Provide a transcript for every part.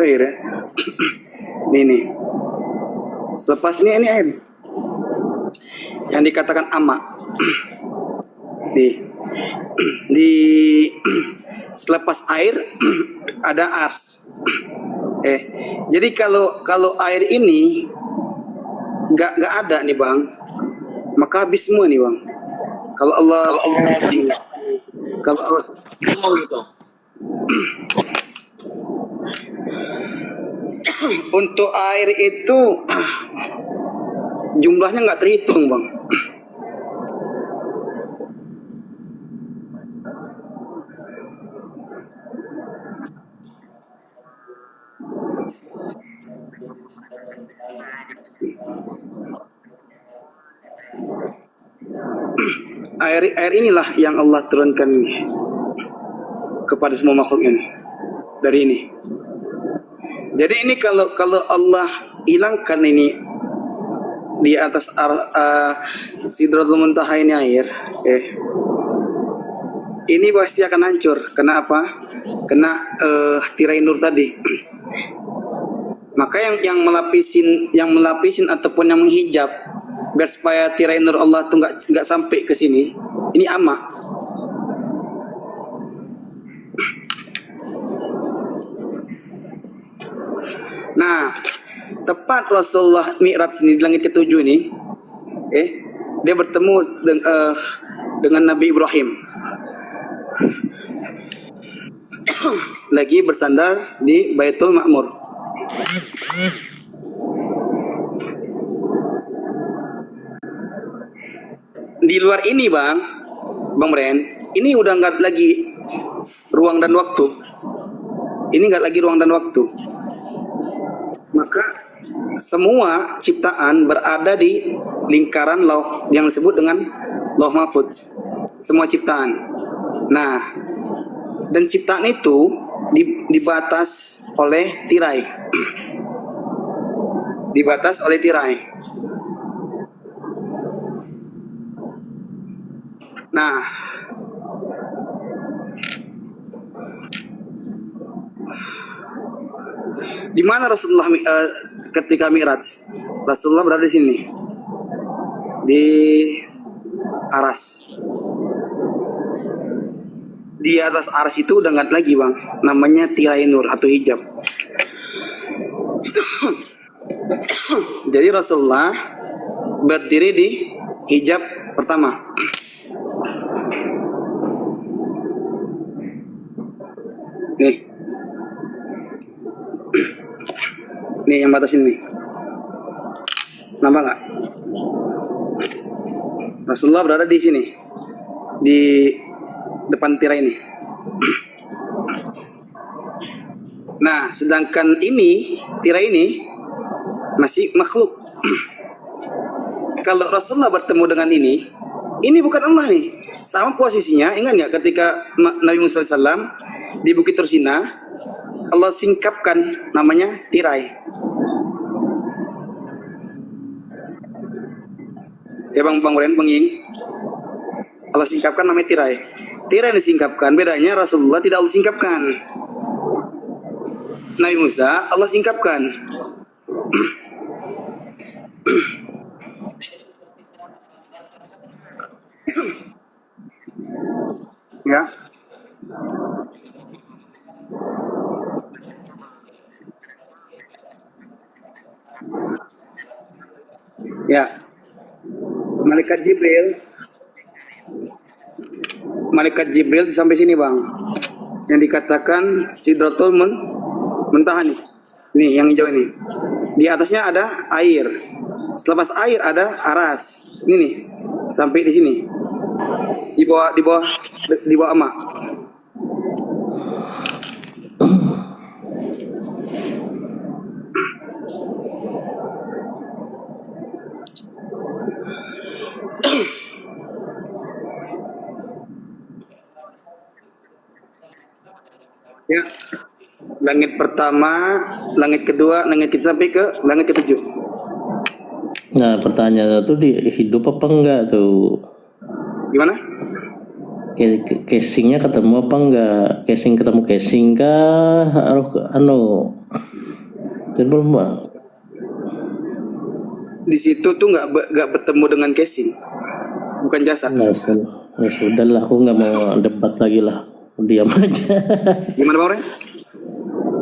air ya. Nih. Selepas ini air. Yang dikatakan ama. Di selepas air ada ars. Jadi kalau air ini nggak ada nih bang, maka habis semua nih bang. Kalau Allah gitu. Untuk air itu jumlahnya nggak terhitung bang. Air inilah yang Allah turunkan kepada semua makhluk ini dari ini. Jadi ini kalau Allah hilangkan ini di atas Sidratul Muntaha ini air, ini pasti akan hancur. Kena apa? Kena tirai nur tadi. Maka yang melapisin ataupun yang menghijab biar supaya tirai nur Allah tuh nggak sampai ke sini. Ini ama. Nah, tepat Rasulullah Mi'raj ini di langit ketujuh ini, dia bertemu dengan Nabi Ibrahim. Lagi bersandar di Baitul Ma'mur. Di luar ini Bang Bren, ini udah nggak lagi ruang dan waktu. Ini nggak lagi ruang dan waktu. Maka semua ciptaan berada di lingkaran lauh yang disebut dengan lauh mahfudz. Semua ciptaan. Nah, dan ciptaan itu dibatas oleh tirai. Dibatas oleh tirai. Nah, di mana Rasulullah ketika Mi'raj? Rasulullah berada di sini, di aras. Di atas aras itu udah nggak lagi bang, namanya tirai nur atau hijab. Jadi Rasulullah berdiri di hijab pertama. Nih yang batas ini. Nampak nggak? Rasulullah berada di sini, di depan tirai ini. Nah, sedangkan ini tirai ini masih makhluk. Kalau Rasulullah bertemu dengan ini bukan Allah nih. Sama posisinya, ingat nggak ketika Nabi Musa SAW di Bukit Tursina, Allah singkapkan namanya tirai. Ya Bang Ren, penging. Allah singkapkan namanya tirai. Tirai disingkapkan, bedanya Rasulullah tidak Allah singkapkan. Nabi Musa Allah singkapkan. Ya. Ya. Malaikat Jibril sampai sini bang, yang dikatakan Sidratul Muntaha nih, yang hijau ini. Di atasnya ada air, selepas air ada aras. Ini nih, sampai di sini, di bawah ama. Ya, langit pertama, langit kedua, langit ketiga sampai ke langit ketujuh. Nah, pertanyaannya tuh hidup apa enggak tuh? Gimana? Casingnya ketemu apa enggak? Casing ketemu casing kah? Dan belum Di situ tuh nggak bertemu dengan casing, bukan jasad. ya sudah lah, aku nggak mau debat lagi lah, diam aja. Gimana Bang Ren?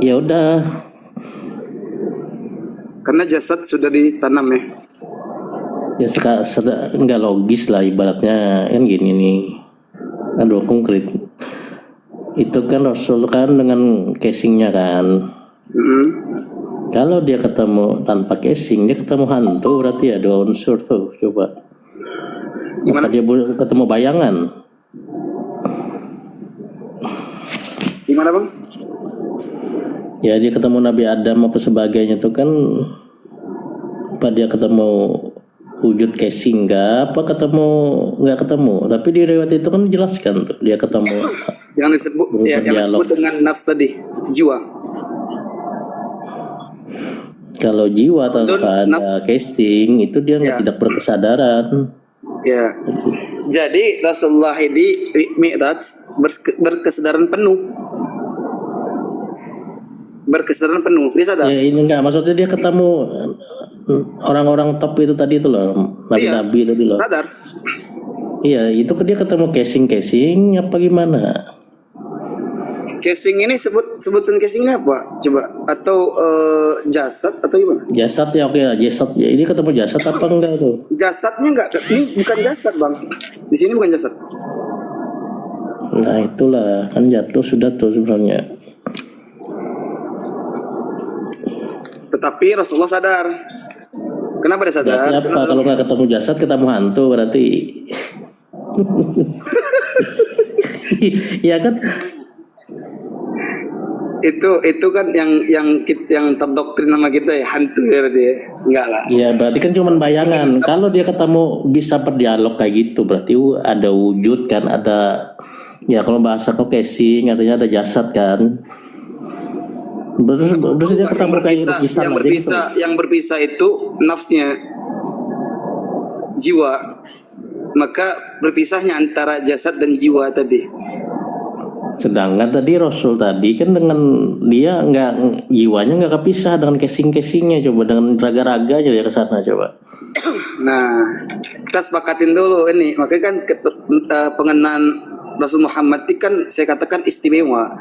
Ya udah, Karena jasad sudah ditanam ya. ya nggak logis lah ibaratnya kan gini nih. Aduh konkret. Itu kan Rasul kan dengan casingnya kan. Kalau dia ketemu tanpa casing, dia ketemu hantu, berarti ada unsur tuh. Coba. Gimana? Apa dia ketemu bayangan? Gimana Bang? Ya dia ketemu Nabi Adam apa sebagainya tuh kan, apa dia ketemu wujud casing nggak? Apa ketemu nggak ketemu? Tapi di riwayat itu kan dijelaskan tuh dia ketemu. Yang disebut yang disebut dengan nafs tadi, jiwa. Kalau jiwa tanpa ada casing itu dia tidak berkesadaran. Ya. Jadi Rasulullah di Mi'raj berkesadaran penuh. Berkesadaran penuh, dia sadar. Ya ini enggak, maksudnya dia ketemu orang-orang top itu tadi itu loh, nabi-nabi tadi loh. Sadar. Iya, itu dia ketemu casing apa gimana? Casing ini sebutan casingnya apa? Coba atau jasad atau gimana? Jasad ya, oke jasad ya. Ini ketemu jasad apa enggak tuh? Jasadnya enggak, ini bukan jasad Bang. Di sini bukan jasad. Nah itulah kan jatuh sudah tuh sebenarnya. Tetapi Rasulullah sadar. Kenapa dia sadar? Berarti apa? Kalau nggak ketemu jasad, ketemu hantu berarti. Ya kan? Itu kan yang terdoktrin sama kita ya, hantu ya berarti ya. Enggak lah. Iya, berarti kan cuma bayangan. Kalau dia ketemu bisa berdialog kayak gitu, berarti ada wujud kan, ada ya kalau bahasa kok casing artinya ada jasad kan. Berarti dia ketemu kayak yang berpisah itu nafsnya, jiwa. Maka berpisahnya antara jasad dan jiwa tadi. Sedangkan tadi Rasul tadi kan dengan dia nggak, jiwanya nggak kepisah dengan casingnya, coba dengan raga-raganya dia ke sana coba. Nah, kita sepakatin dulu ini. Makanya kan pengenaan Rasul Muhammad itu kan saya katakan istimewa.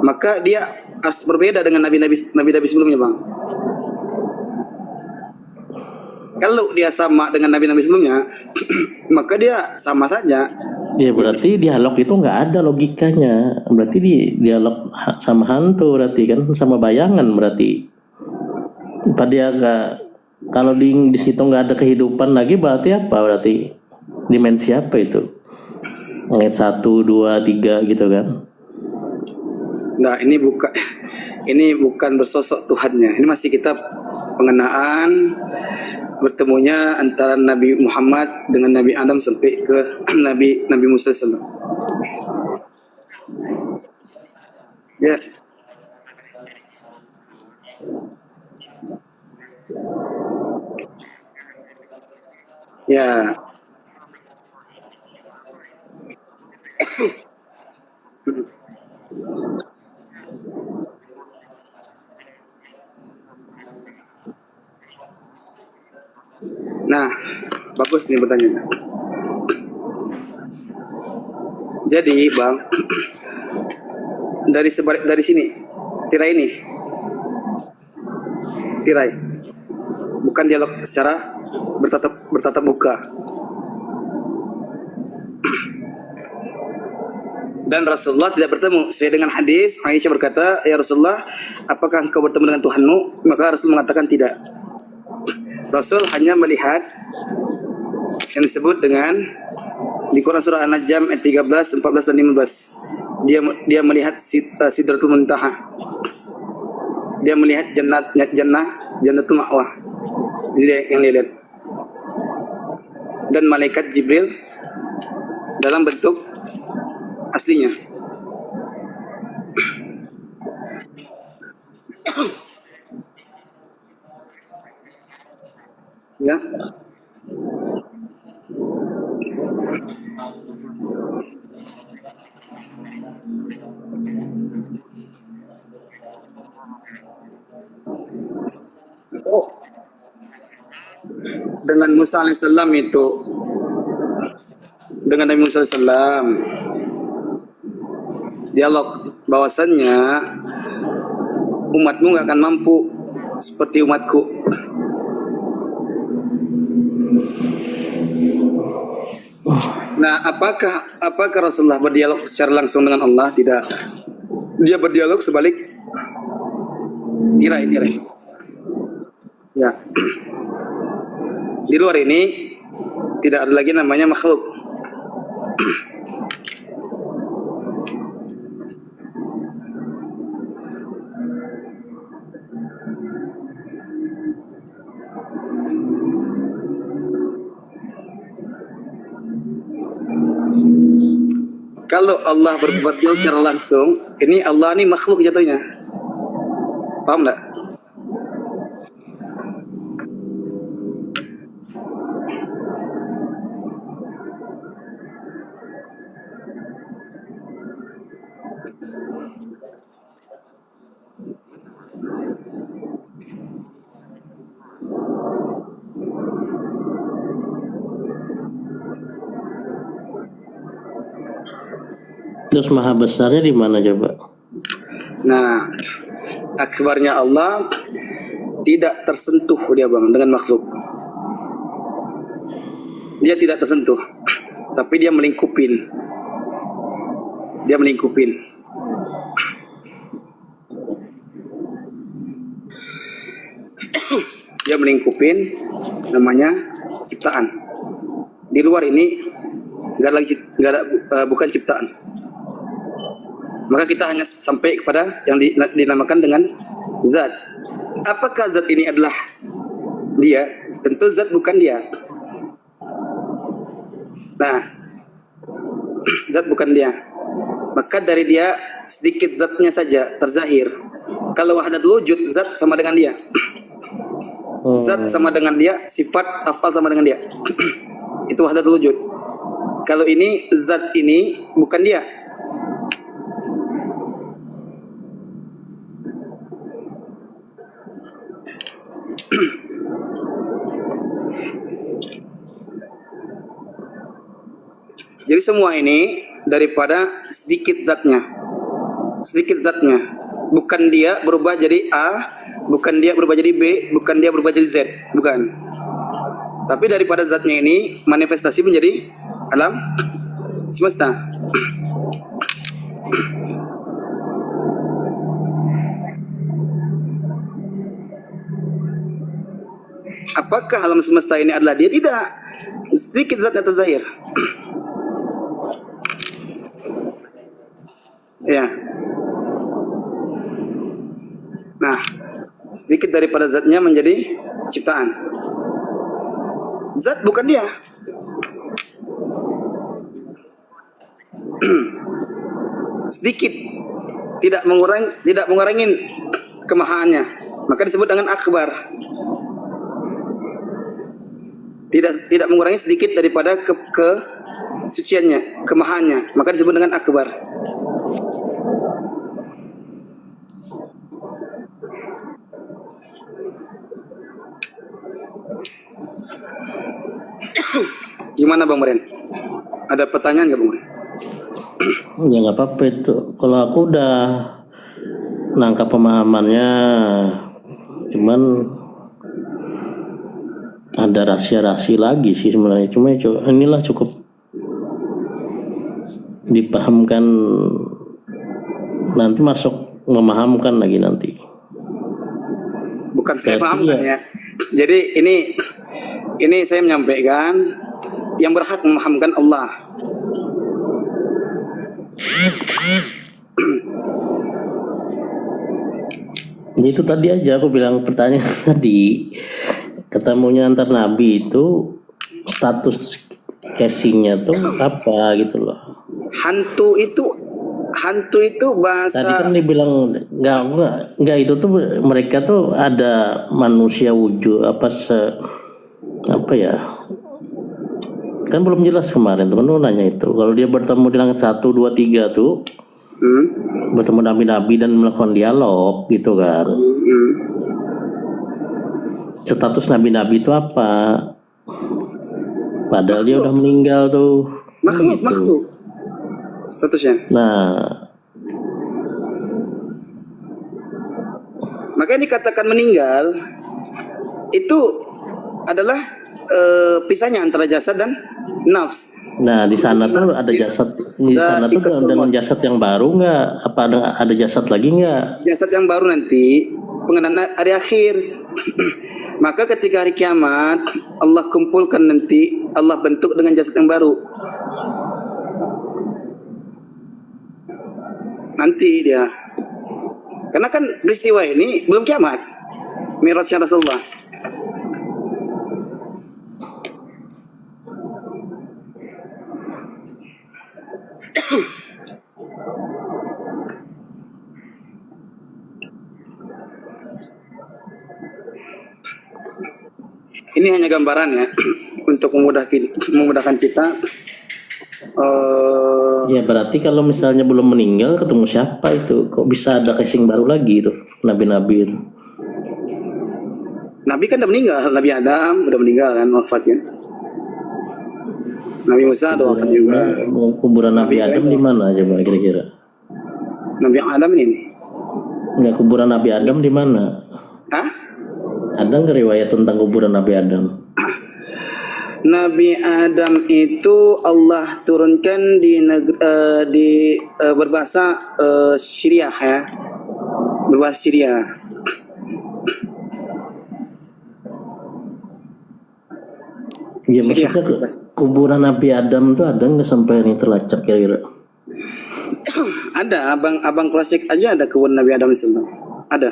Maka dia harus berbeda dengan nabi-nabi sebelumnya, Bang. Kalau dia sama dengan nabi-nabi sebelumnya, maka dia sama saja. Ya berarti dialog itu nggak ada logikanya. Berarti dialog sama hantu berarti kan, sama bayangan berarti. Pada dia nggak, kalau di situ nggak ada kehidupan lagi berarti apa? Berarti dimensi apa itu? Ayat 1, 2, 3 gitu kan? Nah ini bukan bersosok Tuhannya. Ini masih kitab pengenaan bertemunya antara Nabi Muhammad dengan Nabi Adam sampai ke Nabi Musa SAW. Ya. Ya. Nah, bagus nih pertanyaannya. Jadi, Bang, dari sini, tirai ini, tirai, bukan dialog secara bertatap muka. Dan Rasulullah tidak bertemu. Sesuai dengan hadis, Aisyah berkata, "Ya Rasulullah, apakah engkau bertemu dengan Tuhanmu?" Maka Rasul mengatakan tidak. Rasul hanya melihat yang disebut dengan di Quran surah An-Najm ayat 13, 14 dan 15. Dia melihat Sidratul Muntaha. Dia melihat Jannatul Ma'wah. Ini yang dia lihat. Dan malaikat Jibril dalam bentuk aslinya. Ya. Oh, dengan Musa alaihissalam itu, dengan Nabi Musa alaihissalam dialog bahwasannya umatmu nggak akan mampu seperti umatku. Nah, apakah Rasulullah berdialog secara langsung dengan Allah? Tidak. Dia berdialog sebalik tirai. Ya. Di luar ini tidak ada lagi namanya makhluk. Kalau Allah berdialog secara langsung, ini Allah ini makhluk jatuhnya. Paham nggak? Terus maha besarnya di mana coba? Nah, akbarnya Allah tidak tersentuh dia bang dengan makhluk. Dia tidak tersentuh, tapi dia melingkupin. Dia melingkupin. Dia melingkupin, namanya ciptaan. Di luar ini bukan ciptaan. Maka kita hanya sampai kepada yang dinamakan dengan zat. Apakah zat ini adalah dia? Tentu zat bukan dia. Nah, zat bukan dia. Maka dari dia sedikit zatnya saja terzahir. Kalau wahdatul wujud, zat sama dengan dia. Zat sama dengan dia, sifat afal sama dengan dia. Itu wahdatul wujud. Kalau ini zat ini bukan dia. Jadi semua ini daripada sedikit zatnya, bukan dia berubah jadi A, bukan dia berubah jadi B, bukan dia berubah jadi Z, bukan. Tapi daripada zatnya ini manifestasi menjadi alam semesta. Apakah alam semesta ini adalah dia? Tidak. Sedikit zatnya terzahir. Ya. Nah, sedikit daripada zatnya menjadi ciptaan. Zat bukan dia. Sedikit, tidak mengurangin kemahaannya, maka disebut dengan akbar. Tidak mengurangi sedikit daripada kesuciannya, kemahaannya, maka disebut dengan akbar. Gimana Bang Meren? Ada pertanyaan nggak Bang Meren? Ya nggak apa-apa itu. Kalau aku udah nangkap pemahamannya, cuman ada rahasia-rahasia lagi sih sebenarnya. Cuma inilah cukup dipahamkan, nanti masuk memahamkan lagi nanti. Bukan saya pahamkan ya. Jadi ini saya menyampaikan yang berhak memahamkan Allah. Itu tadi aja aku bilang pertanyaan tadi, ketemunya antar nabi itu status casingnya tuh apa gitu loh. Hantu itu bahasa. Tadi kan dibilang enggak itu tuh mereka tuh ada manusia wujud apa ya, kan belum jelas kemarin tuh kan nanya itu kalau dia bertemu di langit 1, 2, 3 tuh Hmm. bertemu nabi-nabi dan melakukan dialog gitu kan. Hmm. Status nabi-nabi itu apa? Padahal dia udah meninggal tuh. Makhluk, Gitu. makhluk. Statusnya. Nah, Makanya dikatakan meninggal itu adalah pisahnya antara jasad dan nafs. di sana tuh ada jasad, di sana tuh dengan jasad yang baru nggak? Apa ada jasad lagi nggak? Jasad yang baru nanti pengenalan hari akhir. Maka ketika hari kiamat Allah kumpulkan nanti, Allah bentuk dengan jasad yang baru. Nanti dia. Karena kan peristiwa ini belum kiamat. Mi'rajnya Rasulullah. Ini hanya gambaran ya untuk memudahkan kita. Ya berarti kalau misalnya belum meninggal ketemu siapa itu? Kok bisa ada casing baru lagi itu nabi-nabi itu? Nabi kan udah meninggal, Nabi Adam udah meninggal kan, wafat kan. Nabi Musa udah wafat juga. Kuburan Nabi Adam di mana aja Pak kira-kira? Nabi Adam ini. Enggak, kuburan Nabi Adam di mana? Hah? Ada nggak riwayat tentang kuburan Nabi Adam? Nabi Adam itu Allah turunkan di berbahasa Syriah ya. Berbahasa Syriah. Iya Syriah. maksudnya kuburan Nabi Adam tuh ada nggak sampai ini terlacak kira-kira? Ada abang klasik aja ada kebun Nabi Adam itu. Ada.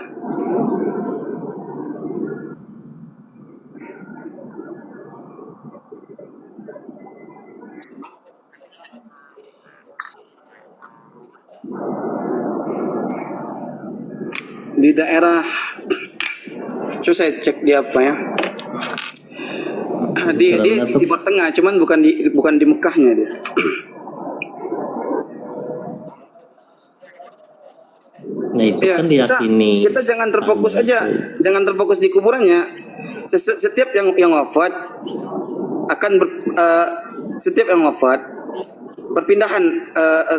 Di daerah, coba saya cek di apa ya, di Timur Tengah, cuman bukan di Mekahnya dia. Nah itu Ya, kan diyakini. kita jangan terfokus aja, jangan terfokus di kuburannya. Setiap yang wafat akan setiap yang wafat perpindahan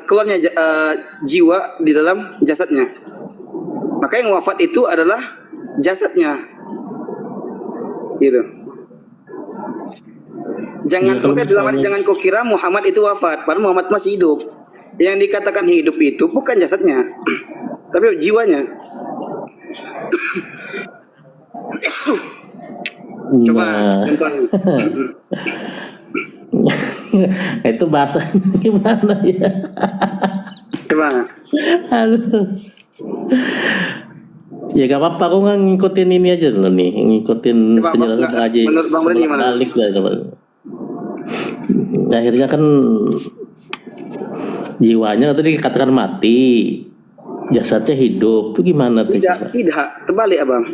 keluarnya jiwa di dalam jasadnya. Maka yang wafat itu adalah jasadnya, gitu. Jangan jangan kau kira Muhammad itu wafat, padahal Muhammad masih hidup. Yang dikatakan hidup itu bukan jasadnya, tapi jiwanya. Coba contohnya. Itu bahasanya gimana ya? Coba. Aduh. Ya gak apa-apa, aku nggak ngikutin ini aja dulu nih, ngikutin Coba, penjelasan Haji. menurut Bang Bren gimana? Balik lah coba. Akhirnya kan jiwanya tadi dikatakan mati, jasadnya hidup, itu gimana tuh? Tidak, terbalik abang.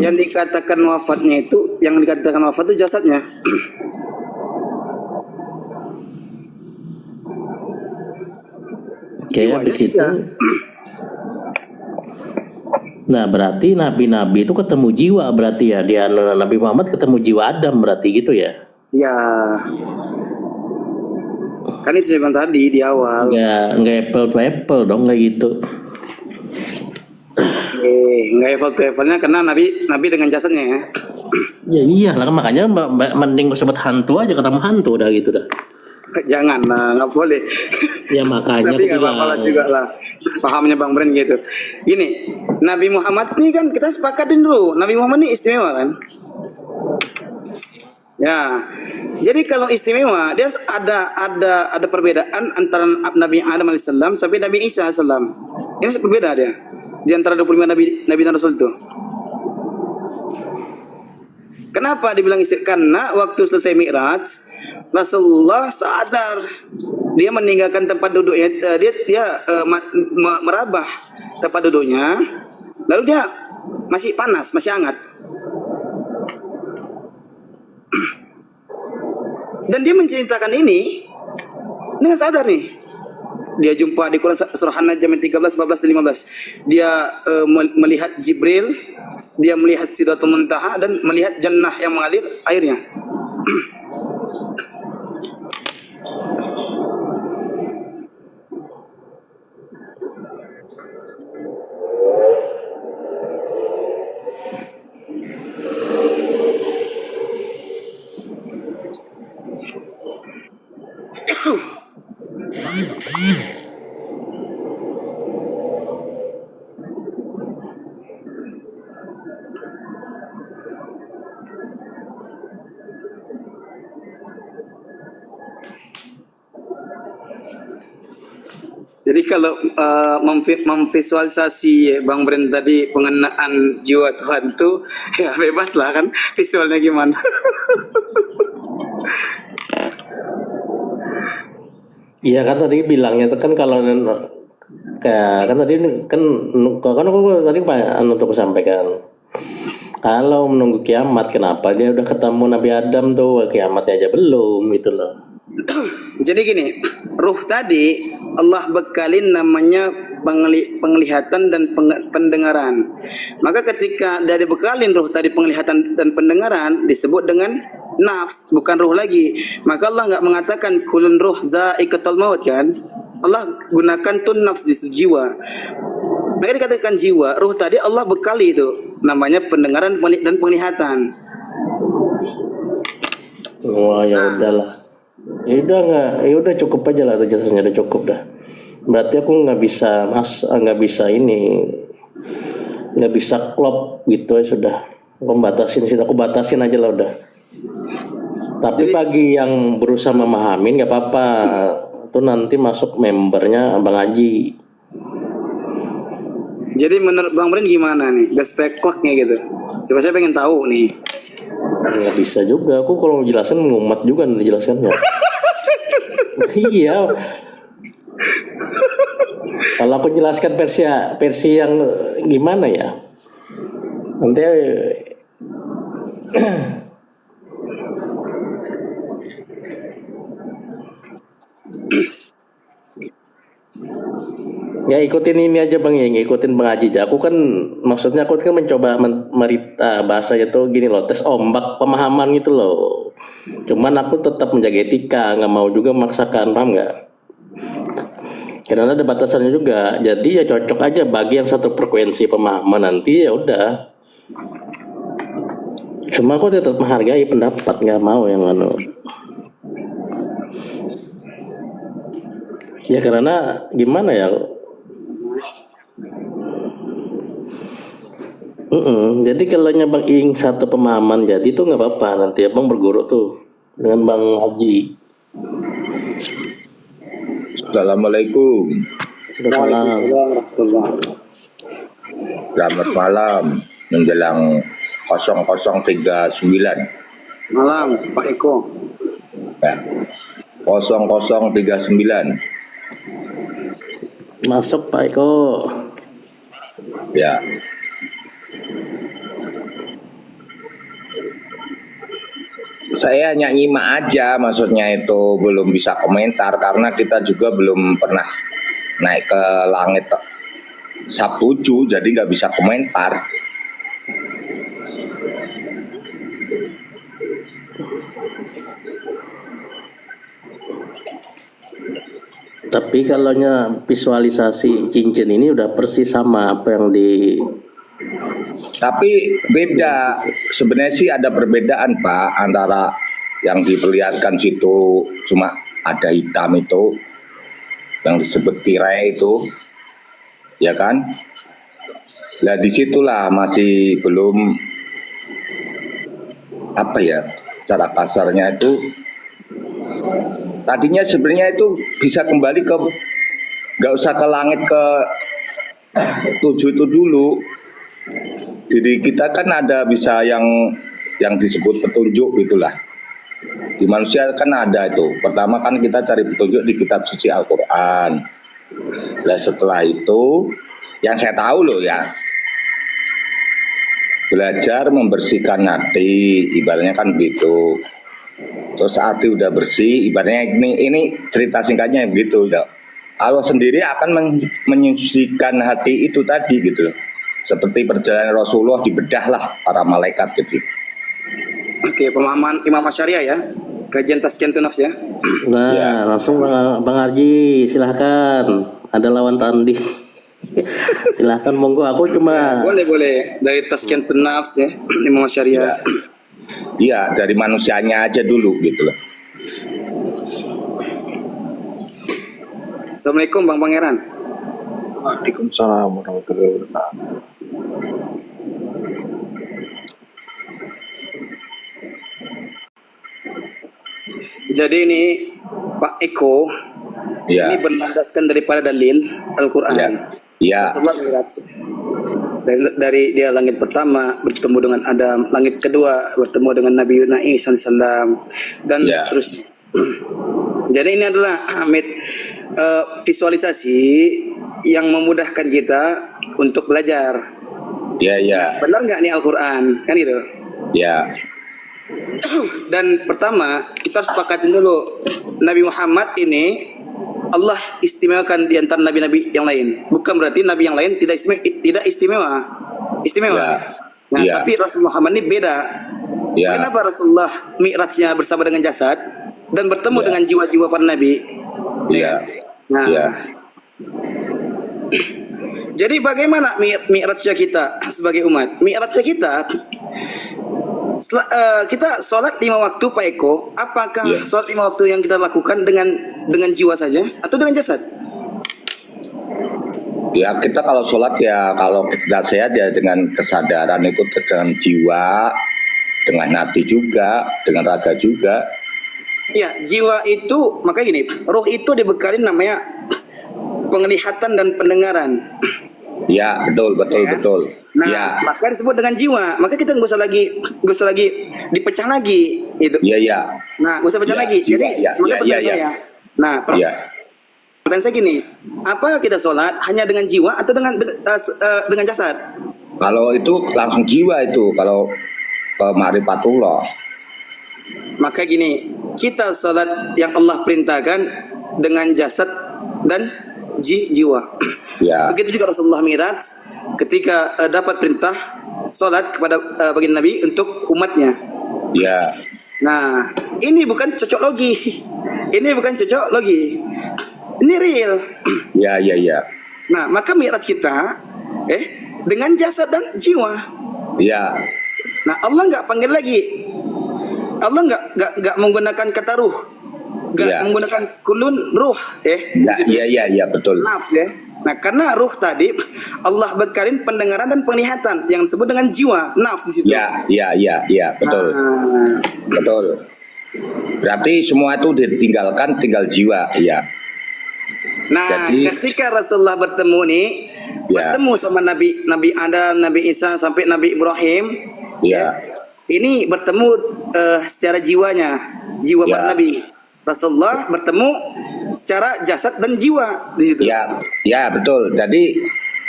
Yang dikatakan wafatnya itu, yang dikatakan wafat itu jasadnya. Kayak di situ. Nah berarti nabi-nabi itu ketemu jiwa berarti ya, dia Nabi Muhammad ketemu jiwa Adam berarti gitu ya? Ya, kan itu saya bilang tadi di awal. Nggak apple to apple dong kayak gitu. Nggak apple to apple-nya karena nabi dengan jasadnya ya. Ya iyalah, makanya mending sebut hantu aja, ketemu hantu udah gitu dah. Jangan lah, nggak boleh. Ya makanya. Tapi nggak apa-apa juga lah. Pahamnya Bang Bren gitu. Gini, Nabi Muhammad ini kan kita sepakatin dulu. Nabi Muhammad ini istimewa kan? Ya, jadi kalau istimewa dia ada perbedaan antara Nabi Adam alaihissalam sampai Nabi Isa alaihissalam. Ini berbeda dia di antara 25 nabi dan rasul itu. Kenapa dibilang istimewa? Karena waktu selesai Mi'raj, Rasulullah sadar dia meninggalkan tempat duduknya, dia merabah tempat duduknya, lalu dia masih panas, masih hangat. Dan dia menceritakan ini dengan sadar nih. dia jumpa di Quran surah An-Najm 13, 14 dan 15. Dia melihat Jibril, dia melihat Sidratul Muntaha dan melihat jannah yang mengalir airnya. Jadi kalau memvisualisasi Bang Bren tadi pengenaan jiwa Tuhan tuh ya bebas lah kan visualnya gimana. Iya kan tadi bilangnya itu kan kalau kayak kan tadi kan aku tadi untuk sampaikan kalau menunggu kiamat kenapa dia udah ketemu Nabi Adam tuh kiamatnya aja belum gitu loh. Jadi gini, ruh tadi Allah bekalin namanya penglihatan dan pendengaran. Maka ketika dia dibekalin ruh tadi penglihatan dan pendengaran disebut dengan nafs, bukan ruh lagi. Maka Allah nggak mengatakan kulun ruh za'iqatul maut kan? Allah gunakan tun nafs di jiwa. Maka dikatakan jiwa, ruh tadi Allah bekali itu namanya pendengaran dan penglihatan. Wah ya udahlah. Ya udah ya udah cukup aja lah jelasannya udah cukup dah. Berarti aku nggak bisa klop gitu ya sudah. Aku batasin aja lah udah. Tapi bagi yang berusaha memahamin nggak apa-apa. Itu nanti masuk membernya Bang Haji. Jadi menurut Bang Bren gimana nih? Perspektifnya gitu. Coba saya pengen tahu nih. Nggak bisa juga. Aku kalau jelasin ngumat juga nih jelaskannya. Iya. Kalau aku jelaskan versi yang gimana ya? Nanti ya ikutin ini aja Bang ya, ikutin Bang Haji. Aku kan maksudnya aku kan mencoba bahasanya tuh gini loh, tes ombak pemahaman gitu loh. Cuman aku tetap menjaga etika, nggak mau juga memaksakan, paham nggak? Karena ada batasannya juga. Jadi ya cocok aja bagi yang satu frekuensi pemahaman nanti ya udah. Cuma aku tetap menghargai pendapat, nggak mau yang ya karena gimana ya? Jadi kalau Bang Ing satu pemahaman jadi tuh nggak apa-apa, nanti Abang berguru tuh dengan Bang Haji. Assalamualaikum. Waalaikumsalam warahmatullahi. Selamat malam menjelang 0039. Malam Pak Eko. Ya. 0039. Masuk Pak Eko. Ya. Saya hanya nyimak aja, maksudnya itu belum bisa komentar karena kita juga belum pernah naik ke langit Sabtu 7, jadi nggak bisa komentar. Tapi kalau visualisasi cincin ini udah persis sama apa yang di. Tapi beda, sebenarnya sih ada perbedaan Pak antara yang diperlihatkan situ cuma ada hitam itu yang disebut tirai itu, ya kan? Nah disitulah masih belum apa ya cara kasarnya itu. Tadinya sebenarnya itu bisa kembali ke nggak usah ke langit ke 7 itu dulu. Jadi kita kan ada bisa yang disebut petunjuk itulah. Di manusia kan ada itu. Pertama kan kita cari petunjuk di kitab suci Al-Quran. Nah setelah itu yang saya tahu loh ya, belajar membersihkan hati, ibaratnya kan gitu. Terus hati udah bersih, ibaratnya ini cerita singkatnya begitu. Allah sendiri akan menyucikan hati itu tadi gitu. Seperti perjalanan Rasulullah dibedahlah para malaikat gitu. Oke, pemahaman Imam Asy'ariyah ya. Kajian Tazkiyatun Nafs ya. Nah, Ya. langsung Bang Arji, silahkan. Ada lawan tanding. Silahkan monggo. Aku cuma Boleh dari Tazkiyatun Nafs ya, Imam Asy'ariyah. Iya, dari manusianya aja dulu gitu loh. Assalamualaikum Bang Pangeran. Waalaikumsalam warahmatullahi wabarakatuh. Jadi ini Pak Eko Iya. ini berlandaskan daripada dalil Al-Qur'an. Iya. Iya. Rasulullah Mi'raj. Dari dia langit pertama bertemu dengan Adam, langit kedua bertemu dengan Nabi Isa alaihissalam dan Ya. seterusnya. Jadi ini adalah visualisasi yang memudahkan kita untuk belajar. Iya, iya. Benar nggak nih Al-Quran? Kan gitu. Ya. Dan pertama kita harus sepakatin dulu, Nabi Muhammad ini Allah istimewakan di antara nabi-nabi yang lain. Bukan berarti nabi yang lain tidak istimewa. Istimewa. Ya. Nah, Ya. tapi Rasul Muhammad ini beda. Ya. Kenapa Rasulullah Mi'rajnya bersama dengan jasad dan bertemu Ya. dengan jiwa-jiwa para nabi? Iya. Nah, Iya. jadi bagaimana Mi'rajnya kita sebagai umat? Mi'rajnya kita kita sholat 5 waktu Pak Eko. Apakah Iya. sholat 5 waktu yang kita lakukan dengan jiwa saja atau dengan jasad? Ya, kita kalau sholat ya, kalau kita sehat ya dengan kesadaran itu, dengan jiwa, dengan hati juga, dengan raga juga. Ya, jiwa itu makanya gini, roh itu dibekali namanya penglihatan dan pendengaran. Ya, betul, betul, Ya. betul. Nah, Ya, maka disebut dengan jiwa. Maka kita nggak usah lagi dipecah lagi itu. iya, iya. Nah, nggak usah pecah Ya, lagi. jiwa, Jadi, ya, maka ya, pertanyaan ya, ya. saya. Nah, Iya. pertanyaan saya gini, apakah kita sholat hanya dengan jiwa atau dengan jasad? Kalau itu langsung jiwa itu, kalau ma'rifatullah. Maka gini, kita sholat yang Allah perintahkan dengan jasad dan jiwa. Ya. Begitu juga Rasulullah Mi'raj ketika dapat perintah sholat kepada baginda Nabi untuk umatnya. Ya. Nah, ini bukan cocok logi. Ini bukan cocok logi. Ini real. Ya, ya, ya. Nah, maka Mi'raj kita dengan jasad dan jiwa. Ya. Nah, Allah nggak panggil lagi. Allah nggak menggunakan kata ruh, nggak Ya. menggunakan kulun ruh, Ya, di situ. ya, ya, ya, betul. Nafs ya. Nah, karena ruh tadi Allah bekalin pendengaran dan penglihatan yang disebut dengan jiwa, nafs di situ. Ya, ya, ya, ya, betul. Nah, Betul. Berarti semua itu ditinggalkan, tinggal jiwa, ya. nah, Jadi- ketika Rasulullah bertemu nih, Ya. bertemu sama Nabi Adam, Nabi Isa sampai Nabi Ibrahim, Ya. ini bertemu secara jiwanya, jiwa Ya. para nabi. Rasulullah bertemu secara jasad dan jiwa di situ. Ya, ya, betul. Jadi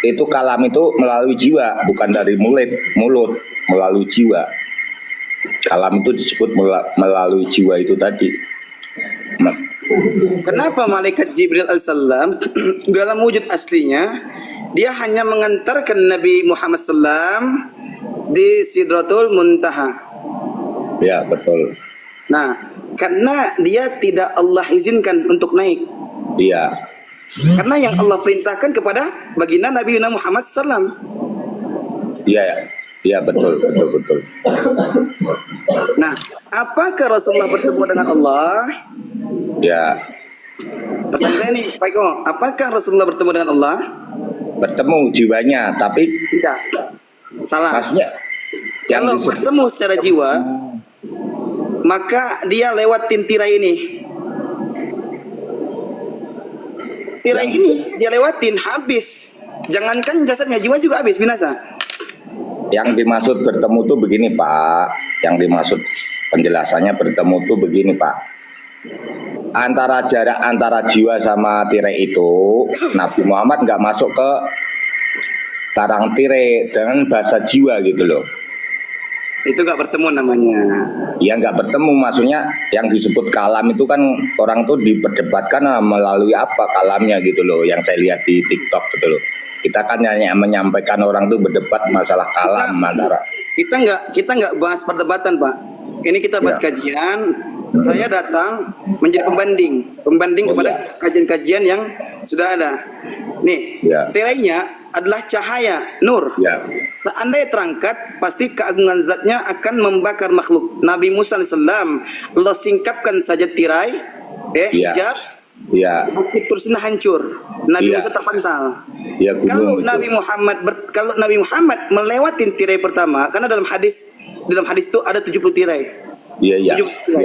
itu kalam itu melalui jiwa, bukan dari mulut, melalui jiwa. Kalam itu disebut melalui jiwa itu tadi. Nah, Kenapa malaikat Jibril alaihissalam dalam wujud aslinya dia hanya mengantarkan Nabi Muhammad SAW di Sidratul Muntaha. ya, betul. Nah, karena dia tidak Allah izinkan untuk naik. Iya, Karena yang Allah perintahkan kepada baginda Nabi Muhammad SAW. iya, iya, betul, betul, betul. Nah, apakah Rasulullah bertemu dengan Allah? Ya, Pertanyaan saya nih, Pak Eko, apakah Rasulullah bertemu dengan Allah? bertemu jiwanya, tapi Tidak. Salah. maksudnya yang Kalau disebut- bertemu secara jiwa, maka dia lewatin tirai ini. Tirai ini dia lewatin habis. Jangankan jasadnya, jiwa juga habis binasa. yang dimaksud bertemu tuh begini, Pak. Yang dimaksud penjelasannya bertemu tuh begini, Pak. Antara jarak antara jiwa sama tirai itu, Nabi Muhammad nggak masuk ke karang tirai dengan bahasa jiwa gitu loh. Itu nggak bertemu namanya. Ya nggak bertemu, maksudnya yang disebut kalam itu kan orang tuh diperdebatkan melalui apa kalamnya gitu loh, yang saya lihat di TikTok gitu loh. Kita kan hanya menyampaikan orang tuh berdebat masalah kalam antara. Kita nggak bahas perdebatan, Pak. Ini kita bahas Ya. kajian. Saya datang menjadi pembanding Oh, kepada ya. kajian-kajian yang sudah ada. Nih, Ya. tirainya adalah cahaya, nur. Ya, Seandainya terangkat, pasti keagungan zatnya akan membakar makhluk. Nabi Musa alaihissalam, Allah singkapkan saja tirai, Ya. hijab, ya, bukit terusnya hancur. Nabi Iya. Musa terpantal. ya Kalau gunung itu. Kalau Nabi Muhammad melewati tirai pertama, karena dalam hadis itu ada 70 tirai. Iya, iya, 70 tirai.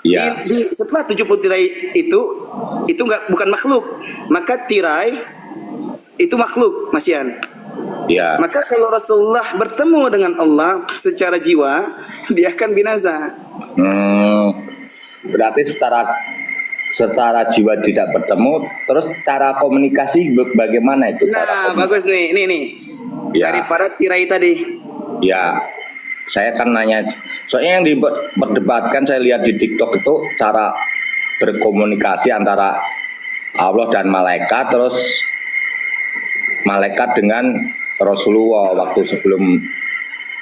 iya, iya, Setelah 70 tirai itu bukan makhluk, maka tirai itu makhluk, Mas Yan. iya. Maka kalau Rasulullah bertemu dengan Allah secara jiwa, dia akan binasa. Berarti secara jiwa tidak bertemu, terus cara komunikasi bagaimana itu? Nah, bagus nih, nih. Ya. Daripada tirai tadi. Ya, saya kan nanya, soalnya yang diperdebatkan saya lihat di TikTok itu cara berkomunikasi antara Allah dan malaikat, terus malaikat dengan Rasulullah waktu sebelum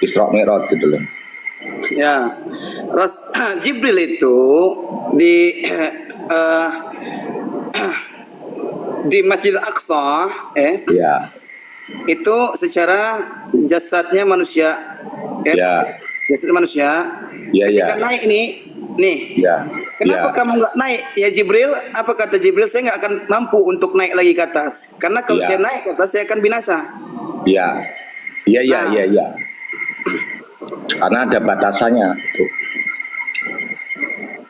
Isra Mi'raj gitu loh. Ya, Jibril itu di di Masjid Al-Aqsa, Ya, itu secara jasadnya manusia, ya, jasad manusia. Ya, Ketika ya. naik nih, ya, kenapa ya, kamu nggak naik ya Jibril? Apa kata Jibril? Saya nggak akan mampu untuk naik lagi ke atas, karena kalau Ya. saya naik ke atas saya akan binasa. ya, ya, ya, Nah. ya, ya. Karena ada batasannya itu.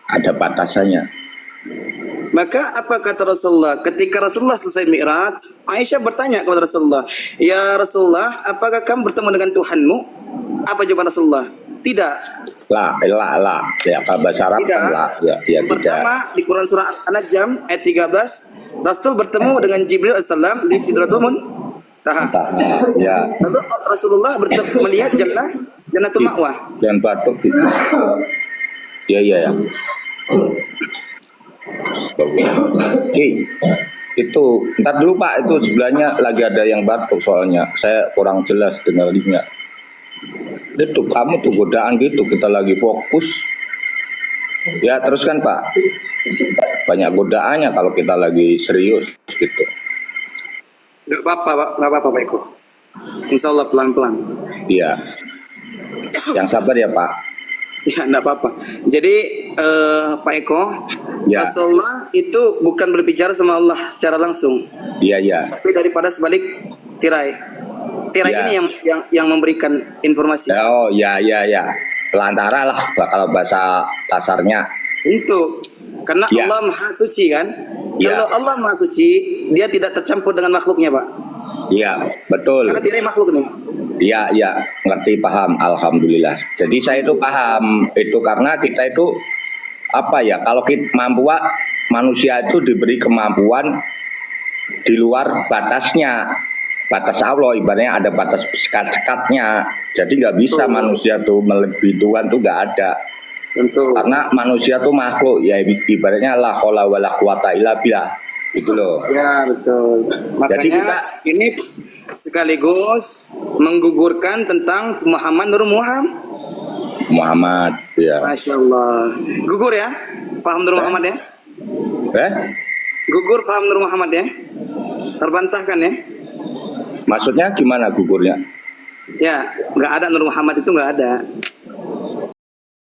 Ada batasannya. Maka apa kata Rasulullah? Ketika Rasulullah selesai Mi'raj, Aisyah bertanya kepada Rasulullah, "Ya Rasulullah, apakah kamu bertemu dengan Tuhanmu?" Apa jawaban Rasulullah? Tidak. Lah. Ya, kalau bahasa Arab Tidak. kan lah. Ya, tidak. Pertama di Quran surah An-Najm ayat 13, Rasul bertemu dengan Jibril alaihissalam di Sidratul Muntaha. Entah, ya. Lalu Rasulullah melihat Jannatul Ma'wah. Dan batuk gitu. Ya, ya, ya. Oke, itu ntar dulu Pak, itu sebelahnya lagi ada yang batuk soalnya saya kurang jelas dengarnya. Itu kamu tuh godaan gitu, kita lagi fokus. Ya teruskan Pak. Banyak godaannya kalau kita lagi serius gitu. Gak apa-apa, Pak Eko. Insya Allah pelan-pelan. Iya. Yang sabar ya Pak. Ya, enggak apa-apa. Jadi Pak Eko, Ya. Rasulullah itu bukan berbicara sama Allah secara langsung, Iya, iya. tapi daripada sebalik tirai. Tirai Ya. ini yang memberikan informasi. Oh, ya, ya, ya. Pelantara lah kalau bahasa kasarnya. Itu karena Ya. Allah Maha Suci kan. Ya. Kalau Allah Maha Suci, dia tidak tercampur dengan makhluknya, Pak. Iya, betul. Karena tirai makhluk nih. Iya, iya, ngerti, paham, alhamdulillah. Jadi saya itu paham itu karena kita itu apa ya? Kalau kita manusia itu diberi kemampuan di luar batasnya, batas Allah, ibaratnya ada batas sekat-sekatnya. Jadi nggak bisa Betul. manusia tuh melebihi Tuhan tuh nggak ada. Tentu. Karena manusia tuh makhluk ya, ibaratnya la haula wala quwata illa billah. Gitu loh. Ya, betul. Jadi Makanya ini sekaligus menggugurkan tentang Muhammad Nur Muhammad ya. Masya Allah. Gugur ya? Faham Nur Muhammad ya? Gugur faham Nur Muhammad ya? Terbantahkan ya? Maksudnya gimana gugurnya? Ya, nggak ada Nur Muhammad itu nggak ada.